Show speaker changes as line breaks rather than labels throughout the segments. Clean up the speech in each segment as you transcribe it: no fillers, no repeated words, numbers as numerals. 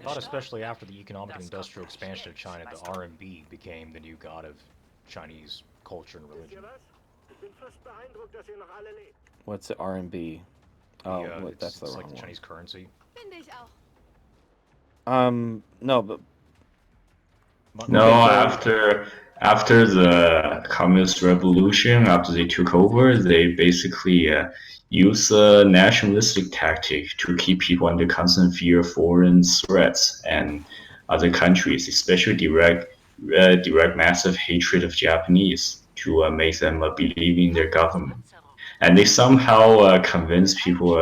I thought especially after the economic and industrial expansion of China, the RMB became the new god of Chinese culture and religion.
What's the RMB?
The
Oh, what? That's the
it's like
wrong
the
one.
Chinese currency.
No, but
No,
okay. So
after the communist revolution, after they took over, they basically use a nationalistic tactic to keep people under constant fear of foreign threats and other countries, especially direct massive hatred of Japanese to make them believe in their government. And they somehow convinced people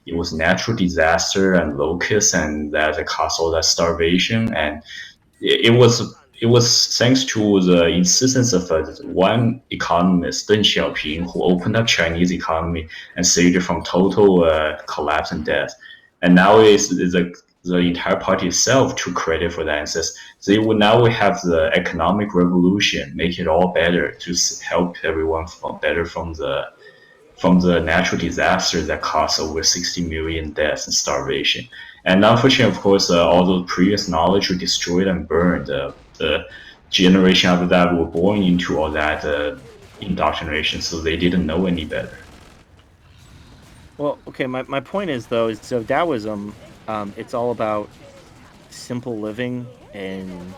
it was natural disaster and locusts and that it caused all that starvation and it was thanks to the insistence of one economist, Deng Xiaoping, who opened up Chinese economy and saved it from total collapse and death. And now the entire party itself took credit for that and says they will now we have the economic revolution, make it all better to help everyone better from the natural disaster that caused over 60 million deaths and starvation. And unfortunately, of course, all the previous knowledge were destroyed and burned. The generation after that were born into all that indoctrination, so they didn't know any better.
well, okay. My point is though is so Taoism, it's all about simple living and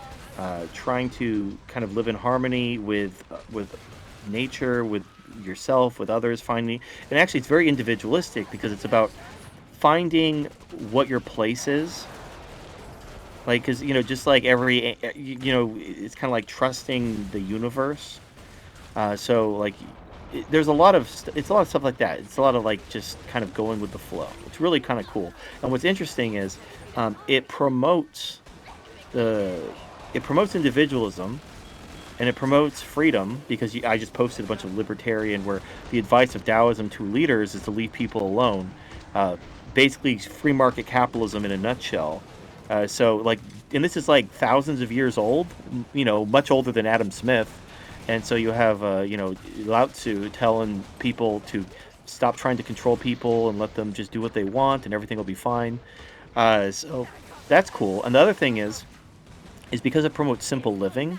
trying to kind of live in harmony with nature, with yourself, with others. Finding and actually, it's very individualistic because it's about finding what your place is. Like, because just like it's kind of like trusting the universe. So like, there's a lot of it's a lot of stuff like that. It's a lot of like just kind of going with the flow. It's really kind of cool. And what's interesting is it promotes the it promotes individualism and it promotes freedom because I just posted a bunch of libertarian where the advice of Taoism to leaders is to leave people alone. Uh, Basically, free market capitalism in a nutshell. So like, and this is like thousands of years old. Much older than Adam Smith. And so you have Lao Tzu telling people to stop trying to control people and let them just do what they want and everything will be fine. So that's cool. And the other thing is because it promotes simple living.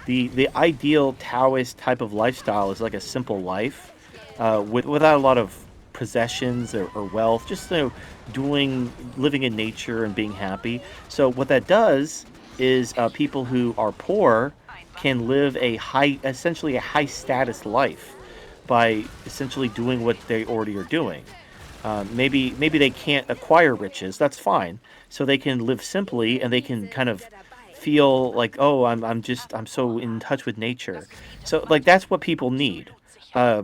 The ideal Taoist type of lifestyle is like a simple life, without a lot of possessions or wealth, just living in nature and being happy. So what that does is people who are poor can live essentially a high status life by essentially doing what they already are doing. Maybe they can't acquire riches. That's fine. So they can live simply and they can kind of feel like, oh, I'm so in touch with nature. So like that's what people need. Uh,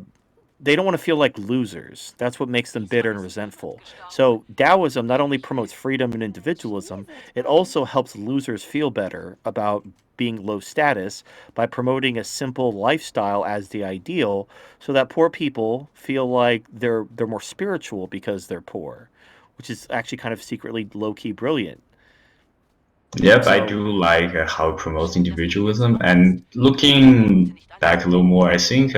they don't want to feel like losers. That's what makes them bitter and resentful. So Taoism not only promotes freedom and individualism, it also helps losers feel better about being low status by promoting a simple lifestyle as the ideal so that poor people feel like they're more spiritual because they're poor, which is actually kind of secretly low key brilliant.
Yep, I
So
do like how it promotes individualism. And looking back a little more, I think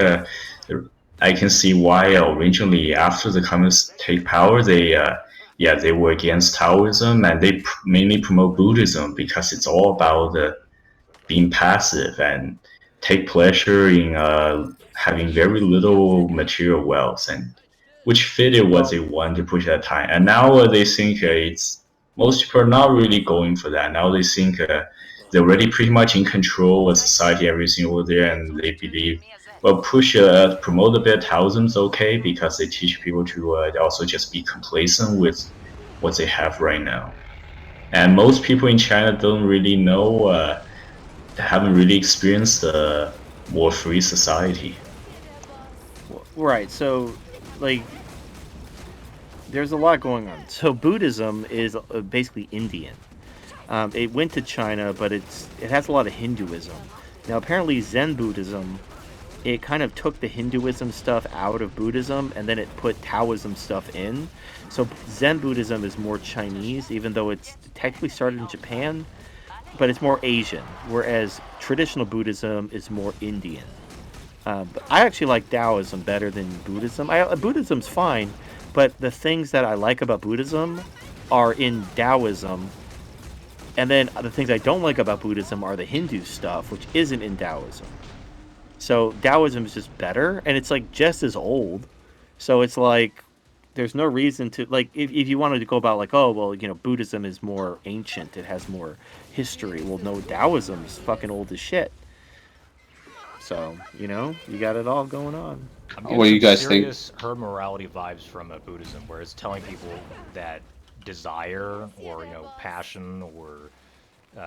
I can see why originally after the communists take power, they were against Taoism and they mainly promote Buddhism because it's all about being passive and take pleasure in having very little material wealth and which fitted what
well,
they wanted to push at that time. And now they think it's most people are not really going for that. Now they think they're already pretty much in control of society, everything over there, and they believe well push promote a bit Taoism's okay because they teach people to also just be complacent with what they have right now. And most people in China don't really know. Haven't really experienced a more free society.
right. So like there's a lot going on. So Buddhism is basically Indian. It went to China, but it has a lot of Hinduism. Now, apparently, Zen Buddhism it kind of took the Hinduism stuff out of Buddhism and then it put Taoism stuff in. So Zen Buddhism is more Chinese, even though it's technically started in Japan, but it's more Asian. Whereas traditional Buddhism is more Indian. But I actually like Taoism better than Buddhism. Buddhism's fine, but the things that I like about Buddhism are in Taoism And then the things I don't like about Buddhism are the Hindu stuff, which isn't in Taoism. So Taoism is just better, and it's like just as old. So it's like there's no reason to like if you wanted to go about like, oh well, Buddhism is more ancient, it has more history. Well, no, Taoism is fucking old as shit. So you got it all going on.
I'm
What
getting
do you
some
guys think?
serious herd morality vibes from Buddhism, where it's telling people that desire or passion or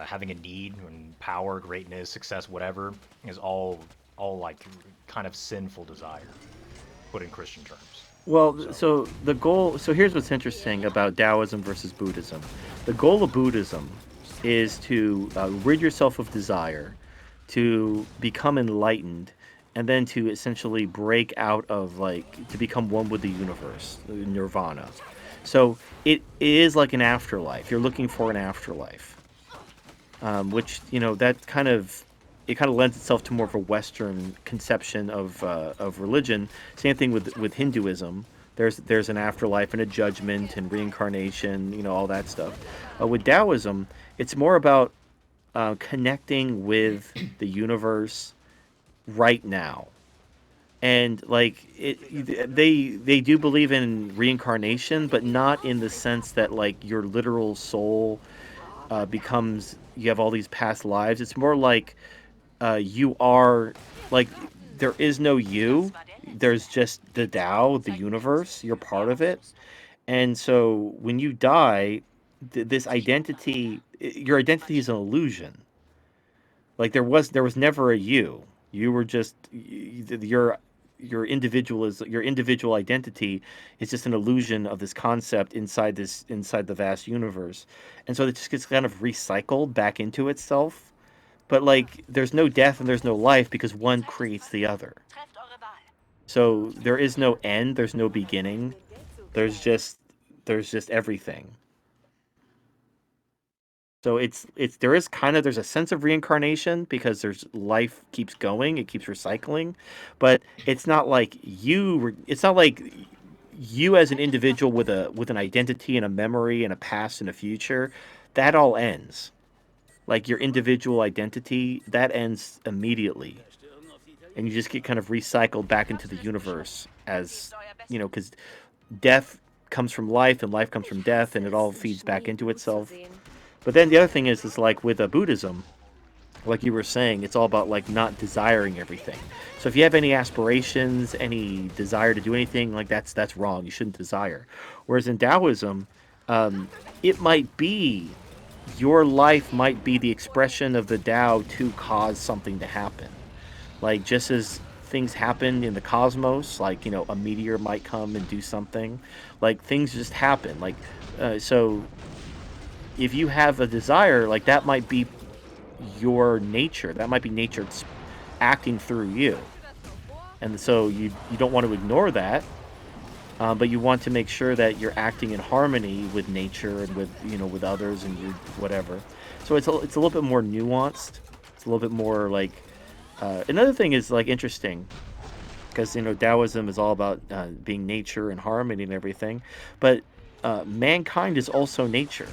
having a need and power, greatness, success, whatever, is all like kind of sinful desire, put in Christian terms.
Well, so the goal. So here's what's interesting about Taoism versus Buddhism. The goal of Buddhism is to rid yourself of desire, to become enlightened, and then to essentially break out of to become one with the universe, nirvana. So it is like an afterlife. You're looking for an afterlife, which that kind of lends itself to more of a Western conception of religion. Same thing with Hinduism. There's an afterlife and a judgment and reincarnation, all that stuff. With Taoism, it's more about connecting with the universe right now, and they do believe in reincarnation, but not in the sense that like your literal soul becomes you have all these past lives. It's more like you are like there is no you. There's just the Tao, the universe. You're part of it, and so when you die, this identity, your identity is an illusion. Like there was never a you. You were just your individual identity is just an illusion of this concept inside the vast universe, and so it just gets kind of recycled back into itself. But like there's no death and there's no life because one creates the other. So there is no end, there's no beginning. There's just everything. So there's a sense of reincarnation because there's life keeps going, it keeps recycling, but it's not like you as an individual with an identity and a memory and a past and a future, that all ends. Like your individual identity, that ends immediately. And you just get kind of recycled back into the universe as, because death comes from life and life comes from death and it all feeds back into itself. But then the other thing is like with Buddhism, like you were saying, it's all about like not desiring everything. So if you have any aspirations, any desire to do anything, like that's wrong. You shouldn't desire. Whereas in Taoism, it might be your life might be the expression of the Tao to cause something to happen. Like just as things happen in the cosmos, like a meteor might come and do something, like things just happen. Like so if you have a desire, like that might be your nature. That might be nature acting through you. And so you don't want to ignore that, but you want to make sure that you're acting in harmony with nature and with others and your whatever. So it's a little bit more nuanced. It's a little bit more like another thing is like interesting because Taoism is all about being nature and harmony and everything, but mankind is also nature.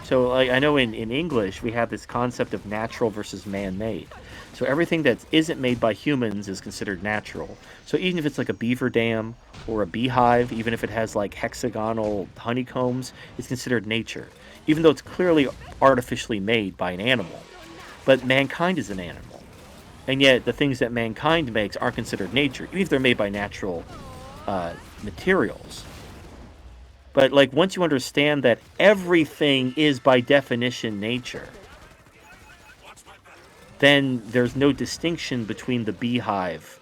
So like, I know in English we have this concept of natural versus man-made. So everything that isn't made by humans is considered natural. So even if it's like a beaver dam or a beehive, even if it has like hexagonal honeycombs, it's considered nature, even though it's clearly artificially made by an animal. But mankind is an animal. And yet the things that mankind makes aren't considered nature, even if they're made by natural materials. But like once you understand that everything is by definition nature, then there's no distinction between the beehive,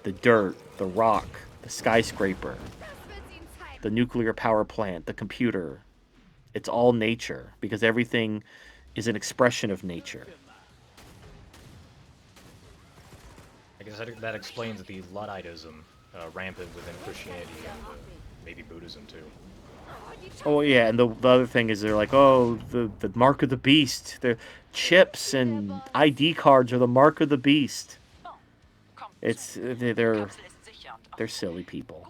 the dirt, the rock, the skyscraper, the nuclear power plant, the computer. It's all nature because everything is an expression of nature.
I guess that explains the Ludditism rampant within Christianity and maybe Buddhism too.
Oh yeah, and the other thing is they're like, oh, the mark of the beast. The chips and ID cards are the mark of the beast. It's they're silly people.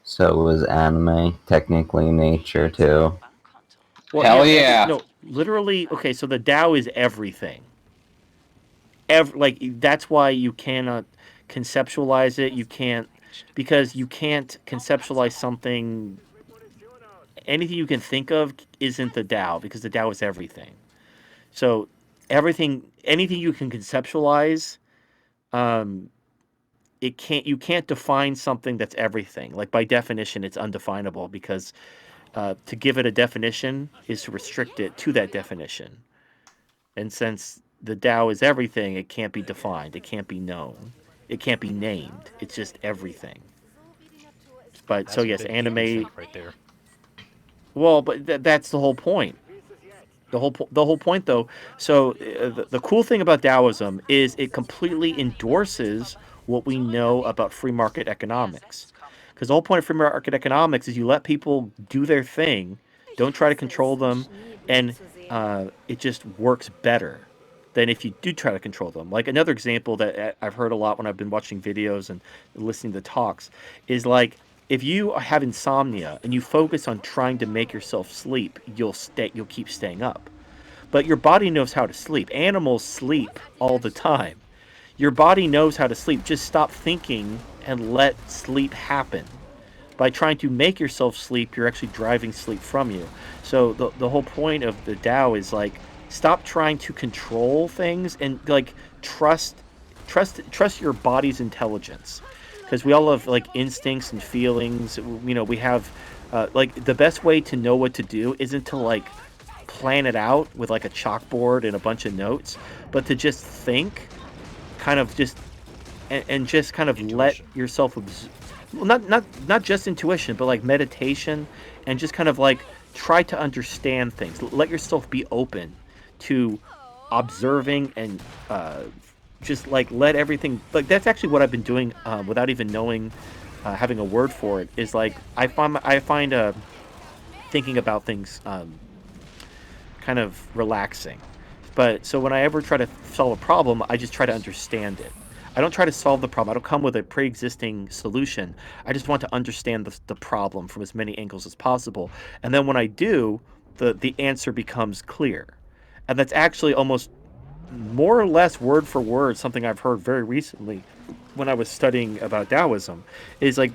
So was anime technically nature too?
Hell yeah.
No, literally, okay, so the Tao is everything. Like that's why you cannot conceptualize it. You can't, because you can't conceptualize something. Anything you can think of isn't the Tao, because the Tao is everything. So anything you can conceptualize, um, it can't. You can't define something that's everything. Like by definition, it's undefinable, because to give it a definition is to restrict it to that definition. And since the Tao is everything, it can't be defined. It can't be known. It can't be named. It's just everything. But so
That's a
yes,
big leap of
anime.
faith right there.
Well, but that's the whole point. The whole point, though. So the cool thing about Taoism is it completely endorses what we know about free market economics. Because the whole point of free market economics is you let people do their thing, don't try to control them, and it just works better than if you do try to control them. Like another example that I've heard a lot when I've been watching videos and listening to talks is like if you have insomnia and you focus on trying to make yourself sleep, you'll keep staying up. But your body knows how to sleep. Animals sleep all the time. Your body knows how to sleep. Just stop thinking and let sleep happen. By trying to make yourself sleep, you're actually driving sleep from you. So the whole point of the Tao is like stop trying to control things and like trust trust your body's intelligence, because we all have like instincts and feelings. We have like the best way to know what to do isn't to like plan it out with like a chalkboard and a bunch of notes, but to just think, kind of just and just kind of let
Intuition.
yourself well, not just intuition, but like meditation, and just kind of like try to understand things. Let yourself be open to observing and just like let everything. Like that's actually what I've been doing without even knowing, having a word for it. Is like I find thinking about things kind of relaxing. But so when I ever try to solve a problem, I just try to understand it. I don't try to solve the problem. I don't come with a pre-existing solution. I just want to understand the problem from as many angles as possible. And then when I do, the answer becomes clear. And that's actually almost more or less word for word something I've heard very recently when I was studying about Taoism. Is like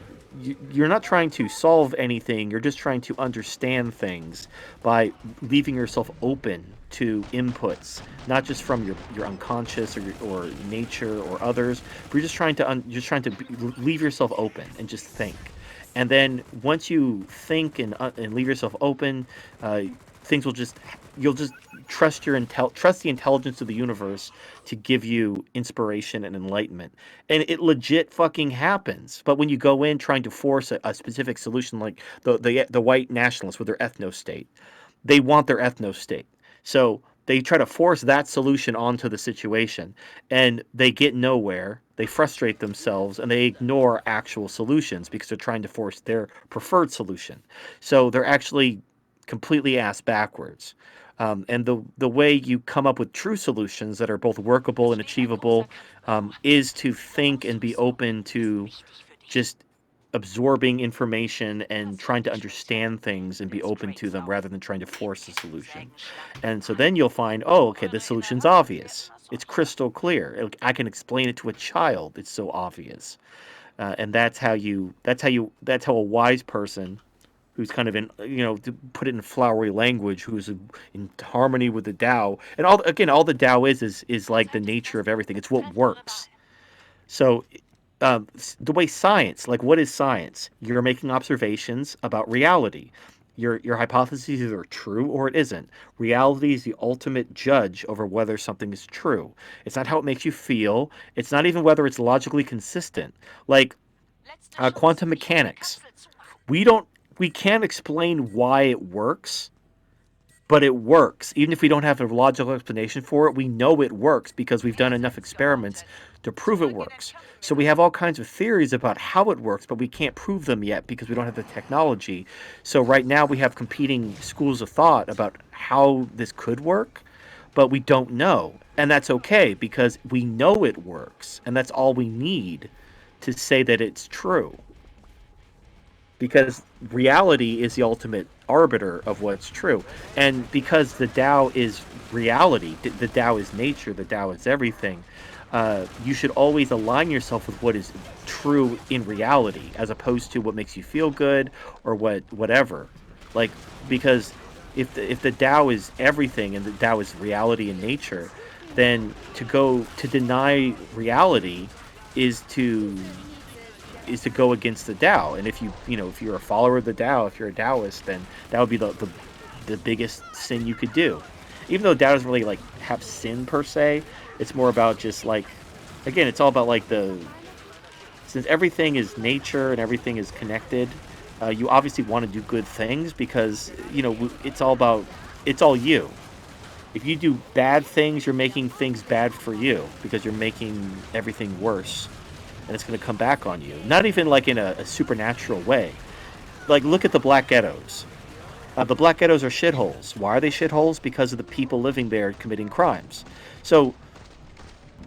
you're not trying to solve anything, you're just trying to understand things by leaving yourself open to inputs, not just from your unconscious or nature or others, but you're just trying to leave yourself open and just think. And then once you think and leave yourself open, uh, things will just you'll just trust the intelligence of the universe to give you inspiration and enlightenment, and it legit fucking happens. But when you go in trying to force a specific solution, like the white nationalists with their ethno state, they want their ethno state, so they try to force that solution onto the situation, and they get nowhere. They frustrate themselves and they ignore actual solutions because they're trying to force their preferred solution. So they're actually completely ass backwards. And the way you come up with true solutions that are both workable and achievable, is to think and be open to just absorbing information and trying to understand things and be open to them rather than trying to force a solution. And so then you'll find, oh, okay, this solution's obvious. It's crystal clear. I can explain it to a child. It's so obvious. And that's how a wise person who's kind of in, to put it in flowery language, who's in harmony with the Tao. And all the Tao is like the nature of everything. It's what works. So the way science, like what is science? You're making observations about reality. Your hypothesis is either true or it isn't. Reality is the ultimate judge over whether something is true. It's not how it makes you feel. It's not even whether it's logically consistent. Like quantum mechanics, we don't we can't explain why it works, but it works. Even if we don't have a logical explanation for it, we know it works because we've done enough experiments to prove it works. So we have all kinds of theories about how it works, but we can't prove them yet because we don't have the technology. So right now we have competing schools of thought about how this could work, but we don't know. And that's okay because we know it works, and that's all we need to say that it's true. because reality is the ultimate arbiter of what's true. And because the Tao is reality, the Tao is nature, the Tao is everything, you should always align yourself with what is true in reality as opposed to what makes you feel good or whatever. Like, because if the Tao is everything and the Tao is reality in nature, then to deny reality is to go against the Tao. And if you're a follower of the Tao, if you're a Taoist, then that would be the biggest sin you could do. Even though Tao doesn't really like have sin per se, it's more about just like, again, it's all about like since everything is nature and everything is connected. You obviously want to do good things because it's all you. If you do bad things, you're making things bad for you because you're making everything worse, and it's going to come back on you. Not even like in a supernatural way. Like, look at the black ghettos. The black ghettos are shitholes. Why are they shitholes? Because of the people living there committing crimes. So,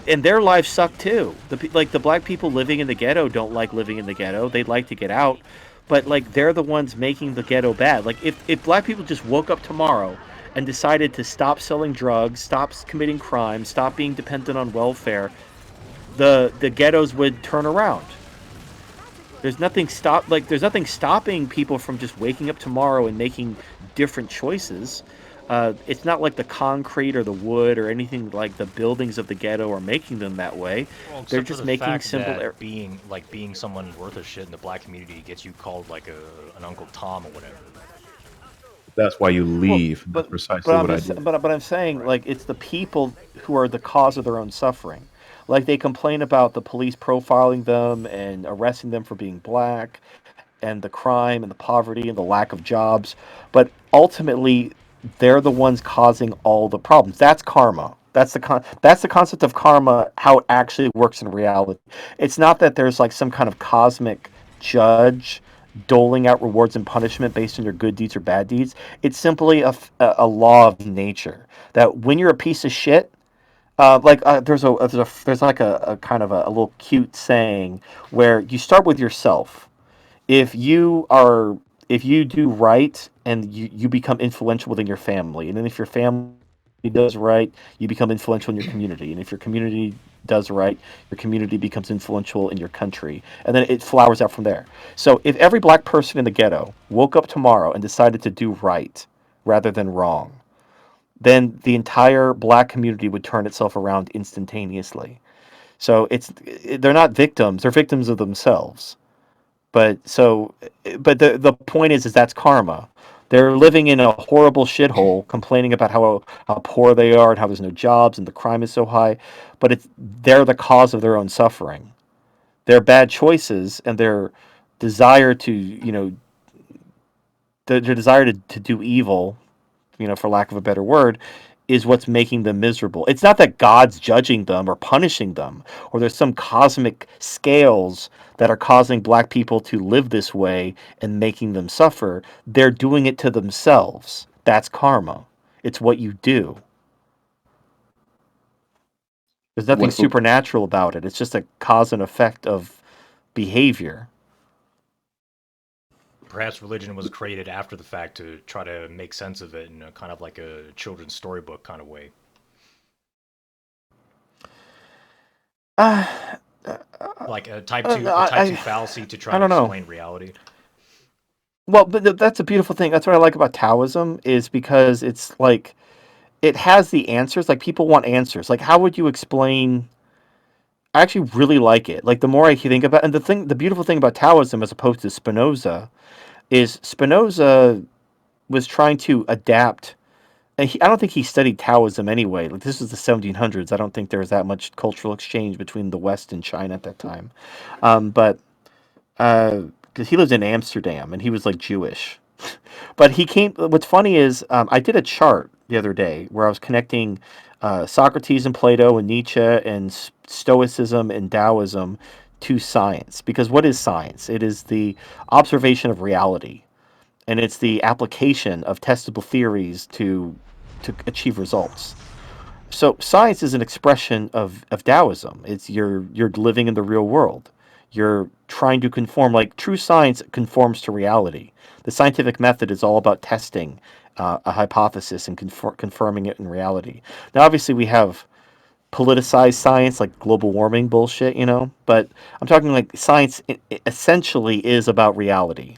and their lives suck too. The black people living in the ghetto don't like living in the ghetto. They'd like to get out, but like they're the ones making the ghetto bad. Like if black people just woke up tomorrow and decided to stop selling drugs, stop committing crimes, stop being dependent on welfare, the ghettos would turn around. There's nothing stopping people from just waking up tomorrow and making different choices. It's not like the concrete or the wood or anything like the buildings of the ghetto are making them that way.
Well,
They're
except for
just
the
making
fact
simple.
that being someone worth a shit in the black community gets you called like an Uncle Tom or whatever.
That's why you
Well,
leave. That's
but
precisely
I'm
what I
just
did.
but I'm saying like it's the people who are the cause of their own suffering. Like they complain about the police profiling them and arresting them for being black and the crime and the poverty and the lack of jobs, but ultimately they're the ones causing all the problems. That's karma. That's the concept of karma, how it actually works in reality. It's not that there's like some kind of cosmic judge doling out rewards and punishment based on your good deeds or bad deeds. It's simply a law of nature that when you're a piece of shit, there's like a kind of a little cute saying where you start with yourself. if you are if you do right and you become influential within your family, and then if your family does right, you become influential in your community, and if your community does right, your community becomes influential in your country, and then it flowers out from there. So if every black person in the ghetto woke up tomorrow and decided to do right rather than wrong, then the entire black community would turn itself around instantaneously. So they're not victims, they're victims of themselves. But so but the point is that's karma. They're living in a horrible shithole, complaining about how poor they are and how there's no jobs and the crime is so high. But they're the cause of their own suffering. Their bad choices and their desire to their desire to do evil, for lack of a better word, is what's making them miserable. It's not that God's judging them or punishing them, or there's some cosmic scales that are causing black people to live this way and making them suffer. They're doing it to themselves. That's karma. It's what you do. There's nothing
What
supernatural about it. It's just a cause and effect of behavior.
Perhaps religion was created after the fact to try to make sense of it in a kind of like a children's storybook kind of way.
Uh,
Like a type two
I
fallacy to try
I
and
don't know.
explain reality.
Well, but that's a beautiful thing. That's what I like about Taoism is because it's like it has the answers. Like people want answers. Like how would you explain? I actually really like it. Like the more I think about, and the beautiful thing about Taoism as opposed to Spinoza is Spinoza was trying to adapt. And I don't think he studied Taoism anyway. Like this was the 1700s. I don't think there was that much cultural exchange between the West and China at that time. But because he lived in Amsterdam and he was like Jewish. But he came. What's funny is I did a chart the other day where I was connecting Socrates and Plato and Nietzsche and Stoicism and Taoism to science. Because what is science? It is the observation of reality, and it's the application of testable theories to achieve results. So science is an expression of Taoism. It's you're living in the real world. You're trying to conform, like true science conforms to reality. The scientific method is all about testing a hypothesis and confirming it in reality. Now, obviously, we have politicized science like global warming bullshit, but I'm talking like science essentially is about reality,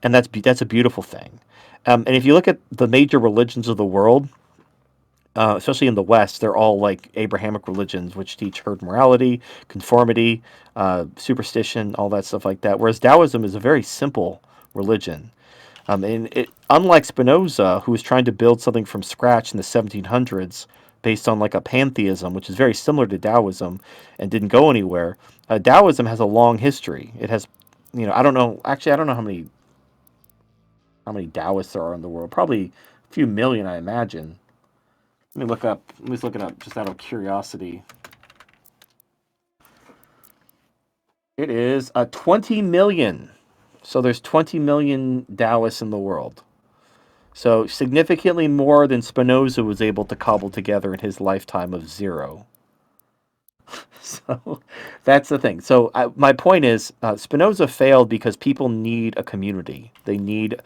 and that's a beautiful thing. And if you look at the major religions of the world, especially in the West, they're all like Abrahamic religions, which teach herd morality, conformity, superstition, all that stuff like that. Whereas Taoism is a very simple religion. Unlike Spinoza, who was trying to build something from scratch in the 1700s based on like a pantheism, which is very similar to Taoism and didn't go anywhere, Taoism has a long history. It has, I don't know. Actually, I don't know how many Taoists there are in the world. Probably a few million, I imagine. Let me look up. Let me look it up just out of curiosity. It is 20 million. So there's 20 million Taoists in the world. So significantly more than Spinoza was able to cobble together in his lifetime of 0. So that's the thing. So my point is, Spinoza failed because people need a community. They need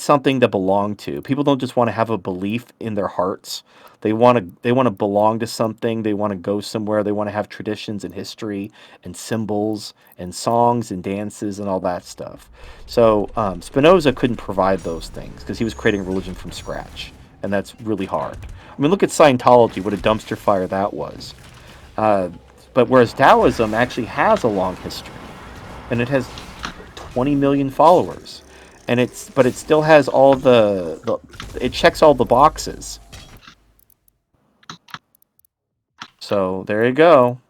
something to belong to. People don't just want to have a belief in their hearts. They want to belong to something. They want to go somewhere. They want to have traditions and history and symbols and songs and dances and all that stuff. So Spinoza couldn't provide those things because he was creating religion from scratch, and that's really hard. I mean, look at Scientology. What a dumpster fire that was. But whereas Taoism actually has a long history, and it has 20 million followers, but it still has all it checks all the boxes. So there you go.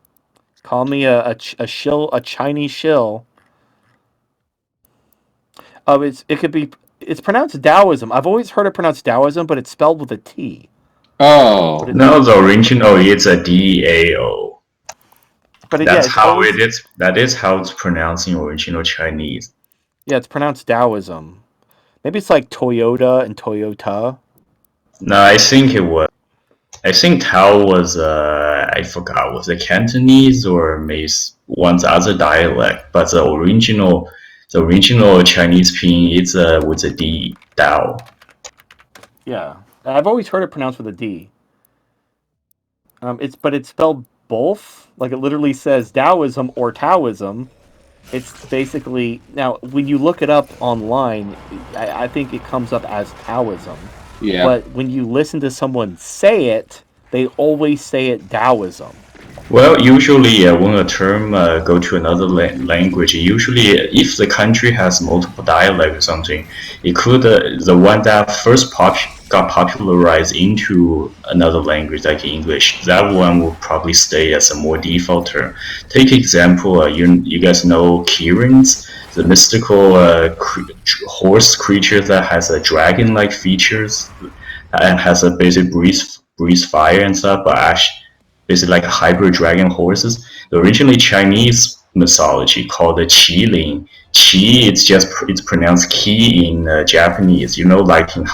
Call me a shill, a Chinese shill. Oh, it's pronounced Taoism. I've always heard it pronounced Taoism, but it's spelled with a T.
But
Oh.
no, the original is a DAO.
But
That's how it is. That is how it's pronounced in original Chinese.
Yeah, it's pronounced Taoism. Maybe it's like Toyota and Toyota.
No, I think it was. I think Tao was. I forgot. Was it Cantonese or maybe one's other dialect? But the original Chinese pinyin is with a D. Dao.
Yeah, I've always heard it pronounced with a D. But it's spelled both. Like it literally says Taoism or Taoism. It's basically now when you look it up online, I think it comes up as Taoism.
Yeah.
But when you listen to someone say it, they always say it Taoism.
Well, usually when a term go to another language, usually if the country has multiple dialects or something, it could the one that first got popularized into another language like English, that one will probably stay as a more default term. Take example, you guys know Kirins, the mystical horse creature that has a dragon-like features and has a basic breeze fire and stuff, but actually basically like hybrid dragon horses. The originally Chinese mythology called the Qilin. Qi, it's pronounced ki in Japanese. Like in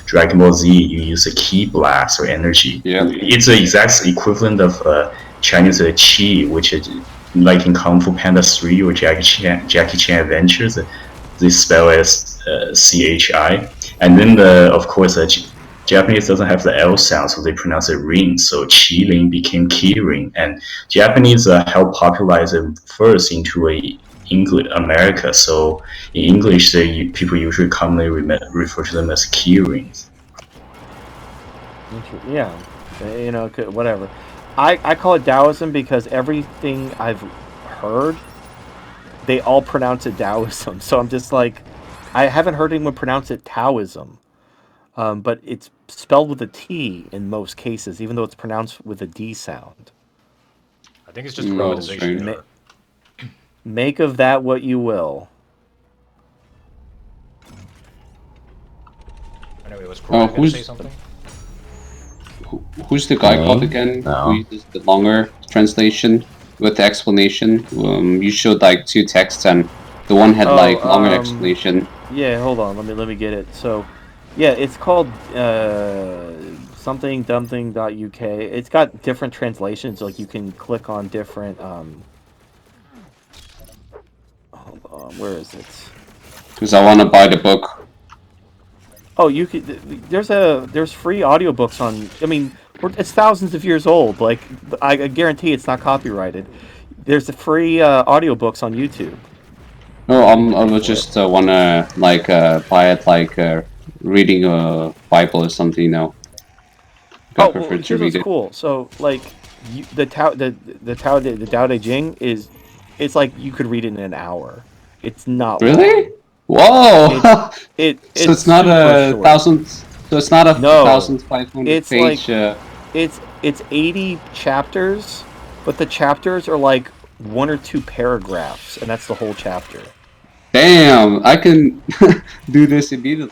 Dragon Ball Z, you use a ki blast or energy.
Yeah.
It's the exact equivalent of Chinese qi, which is like in Kung Fu Panda 3 or Jackie Chan Adventures. They spell as CHI. And then of course Japanese doesn't have the L sound, so they pronounce it rin. So Qilin became Kirin, and Japanese helped popularize it first into America. So in English, people usually commonly refer to them as Kirins.
Yeah, whatever. I call it Taoism because everything I've heard, they all pronounce it Taoism. So I'm just like, I haven't heard anyone pronounce it Taoism. But it's spelled with a T in most cases, even though it's pronounced with a D sound.
I think it's just romanization.
Make of that what you will.
Anyway, was Corey going to say something?
Who's the guy called again?
No.
Who uses the longer translation with the explanation? You showed like 2 texts, and the one had like longer explanation.
Yeah, hold on. Let me get it. So, yeah, it's called something dumping.uk. It's got different translations. Like you can click on different Where is it?
Because I want to buy the book.
Oh, you could. There's free audiobooks on. I mean, it's thousands of years old. Like, I guarantee it's not copyrighted. There's the free audiobooks on YouTube.
No, I would just wanna like buy it like reading a Bible or something. You know, I
Oh,
prefer
well,
to
here's
read
what's
it.
cool. So, like, the Tao Te Ching is, it's like you could read it in an hour. It's not
Really?
long.
Whoa! So
It's
it's not
super
a
short.
thousand. So it's not a
No,
1,500
it's like
page.
it's 80 chapters, but the chapters are like 1 or 2 paragraphs, and that's the whole chapter.
Damn! I can do this immediately.